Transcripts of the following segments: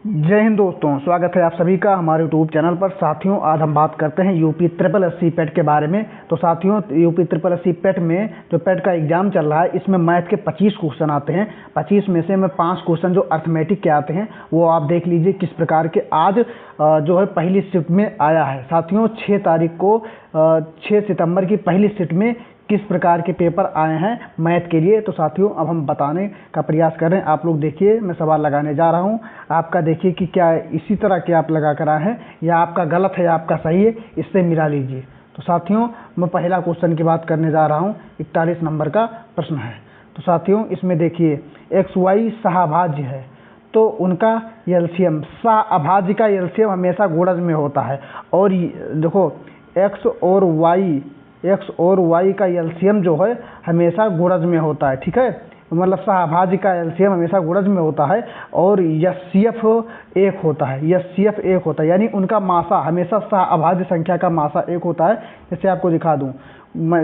जय हिंद दोस्तों, स्वागत है आप सभी का हमारे यूट्यूब चैनल पर। साथियों, आज हम बात करते हैं यूपी ट्रिपल एससी पेट के बारे में। तो साथियों, यूपी ट्रिपल एससी पेट में जो पेट का एग्जाम चल रहा है, इसमें मैथ के 25 क्वेश्चन आते हैं। 25 में से 5 क्वेश्चन जो अर्थमेटिक के आते हैं वो आप देख लीजिए किस प्रकार के आज जो है पहली शिफ्ट में आया है। साथियों, 6 तारीख को 6 सितंबर की पहली शिफ्ट में किस प्रकार के पेपर आए हैं मैथ के लिए। तो साथियों, अब हम बताने का प्रयास कर रहे हैं। आप लोग देखिए, मैं सवाल लगाने जा रहा हूं, आपका देखिए कि क्या इसी तरह के आप लगा कर आए हैं या आपका गलत है या आपका सही है, इससे मिला लीजिए। तो साथियों, मैं पहला क्वेश्चन की बात करने जा रहा हूं। 41 नंबर का प्रश्न है। तो साथियों, इसमें देखिए एक्स वाई सहाभाज्य है, तो उनका एलसीएम, सहाभाज्य का एलसीएम हमेशा गुणज में होता है। और देखो, एक्स और वाई का एलसीएम जो है हमेशा गुणज में होता है, ठीक है। मतलब सहाभाज्य का एलसीएम हमेशा गुणज में होता है और एचसीएफ 1 होता है। एचसीएफ 1 होता है, यानी उनका मासा हमेशा सहाभाज्य संख्या का मासा 1 होता है। जैसे आपको दिखा दूं,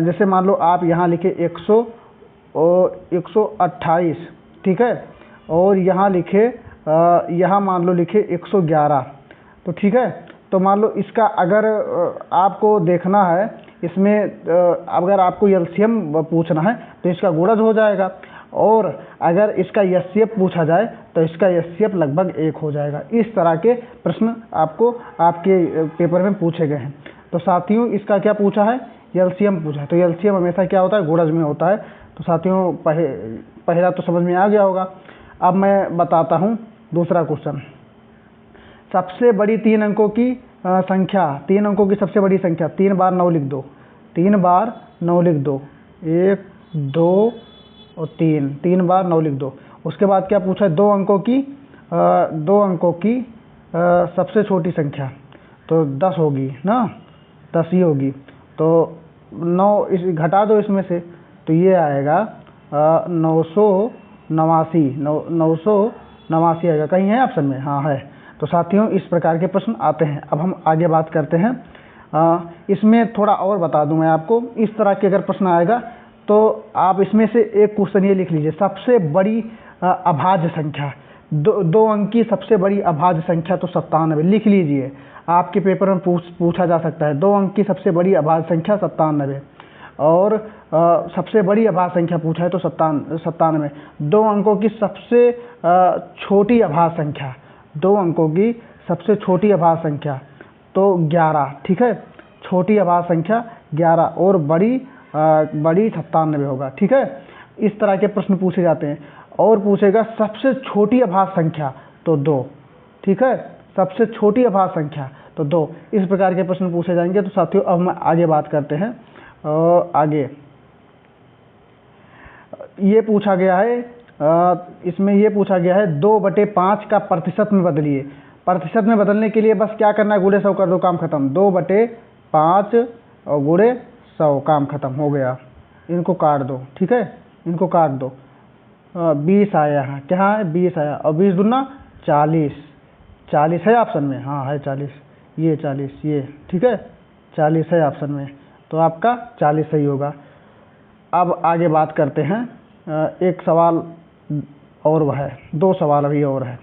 जैसे मान लो आप यहाँ लिखे 128, ठीक है, और यहाँ लिखे यहाँ मान लो लिखे 111, तो ठीक है। तो मान लो इसका अगर आपको देखना है, इसमें अगर आपको एलसीएम पूछना है तो इसका गुणज हो जाएगा, और अगर इसका एचसीएफ पूछा जाए तो इसका एचसीएफ लगभग 1 हो जाएगा। इस तरह के प्रश्न आपको आपके पेपर में पूछे गए हैं। तो साथियों, इसका क्या पूछा है, एलसीएम पूछा है। तो एलसीएम हमेशा क्या होता है, गुणज में होता है। तो साथियों, पहला तो समझ में आ गया होगा। अब मैं बताता हूँ दूसरा क्वेश्चन। सबसे बड़ी 3 अंकों की संख्या, 3 अंकों की सबसे बड़ी संख्या, 3 बार 9 लिख दो, 3 बार 9 लिख दो, 1 2 और 3, 3 बार 9 लिख दो। उसके बाद क्या पूछा है, 2 अंकों की सबसे छोटी संख्या, तो 10 होगी ना, 10 ही होगी। तो 9 इस घटा दो इसमें से, तो ये आएगा 989 आएगा। कहीं है ऑप्शन में? हाँ है। तो साथियों, इस प्रकार के प्रश्न आते हैं। अब हम आगे बात करते हैं। इसमें थोड़ा और बता दूं मैं आपको, इस तरह के अगर प्रश्न आएगा तो आप इसमें से एक क्वेश्चन ये लिख लीजिए, सबसे बड़ी अभाज्य संख्या, 2 अंक की सबसे बड़ी अभाज्य संख्या, तो 97 लिख लीजिए। आपके पेपर में पूछा जा सकता है 2 अंक की सबसे बड़ी अभाज्य संख्या 97, और सबसे बड़ी अभाज्य संख्या पूछा है तो 97। 2 अंकों की सबसे छोटी अभाज्य संख्या, 2 अंकों की सबसे छोटी अभाज्य संख्या तो 11, ठीक है। छोटी अभाज्य संख्या 11 और बड़ी 97 होगा, ठीक है। इस तरह के प्रश्न पूछे जाते हैं। और पूछेगा सबसे छोटी अभाज्य संख्या तो 2, ठीक है, सबसे छोटी अभाज्य संख्या तो 2। इस प्रकार के प्रश्न पूछे जाएंगे। तो साथियों, अब हम आगे बात करते हैं। आगे ये पूछा गया है, इसमें ये पूछा गया है 2/5 का प्रतिशत में बदलिए। प्रतिशत में बदलने के लिए बस क्या करना है, गुणे 100 कर दो, काम खत्म। 2/5 और गुणे 100, काम खत्म हो गया। इनको काट दो, ठीक है, इनको काट दो। 20 आया है, क्या है, 20 आया, और 20 दूना 40, 40 है ऑप्शन में, हाँ है 40, ये 40, ये ठीक है, 40 है ऑप्शन में, तो आपका 40 सही होगा। अब आगे बात करते हैं। एक सवाल और वह है, 2 सवाल अभी और है।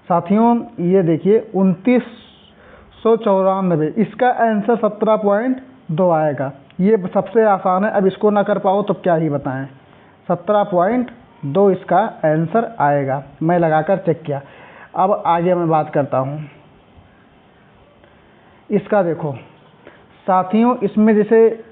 साथियों, ये देखिए 2994, इसका आंसर 17.2 आएगा। ये सबसे आसान है, अब इसको ना कर पाओ तो क्या ही बताएं। 17.2 इसका आंसर आएगा, मैं लगाकर चेक किया। अब आगे मैं बात करता हूँ। इसका देखो साथियों, इसमें जैसे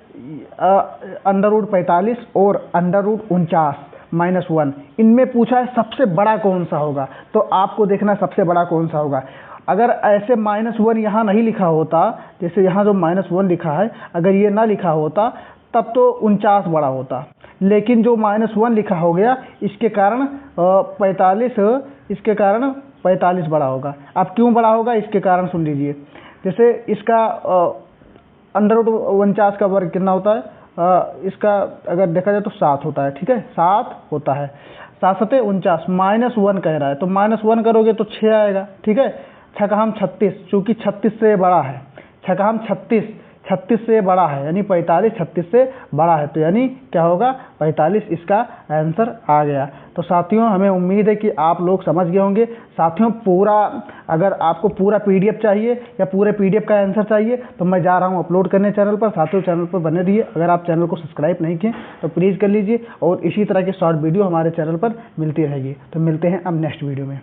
√45 और √49 -1, इनमें पूछा है सबसे बड़ा कौन सा होगा। तो आपको देखना सबसे बड़ा कौन सा होगा। अगर ऐसे -1 यहाँ नहीं लिखा होता, जैसे यहाँ जो -1 लिखा है, अगर ये ना लिखा होता तब तो 49 बड़ा होता, लेकिन जो -1 लिखा हो गया, इसके कारण 45 बड़ा होगा। अब क्यों बड़ा होगा, इसके कारण सुन लीजिए। जैसे इसका √49 का वर्ग कितना होता है, इसका अगर देखा जाए तो 7 होता है, ठीक है, 7 होता है। 7 7 49, -1 कह रहा है, तो -1 करोगे तो 6 आएगा, ठीक है। 6 36, चूंकि 36 से बड़ा है, 6 36, 36 से बड़ा है, यानी 45 36 से बड़ा है, तो यानी क्या होगा 45 इसका आंसर आ गया। तो साथियों हमें उम्मीद है कि आप लोग समझ गए होंगे। साथियों पूरा, अगर आपको पूरा पीडीएफ चाहिए या पूरे पीडीएफ का आंसर चाहिए तो मैं जा रहा हूं अपलोड करने चैनल पर। साथियों चैनल पर बने रहिए, अगर आप चैनल को सब्सक्राइब नहीं किए तो प्लीज़ कर लीजिए, और इसी तरह के शॉर्ट वीडियो हमारे चैनल पर मिलती रहेगी। तो मिलते हैं अब नेक्स्ट वीडियो में।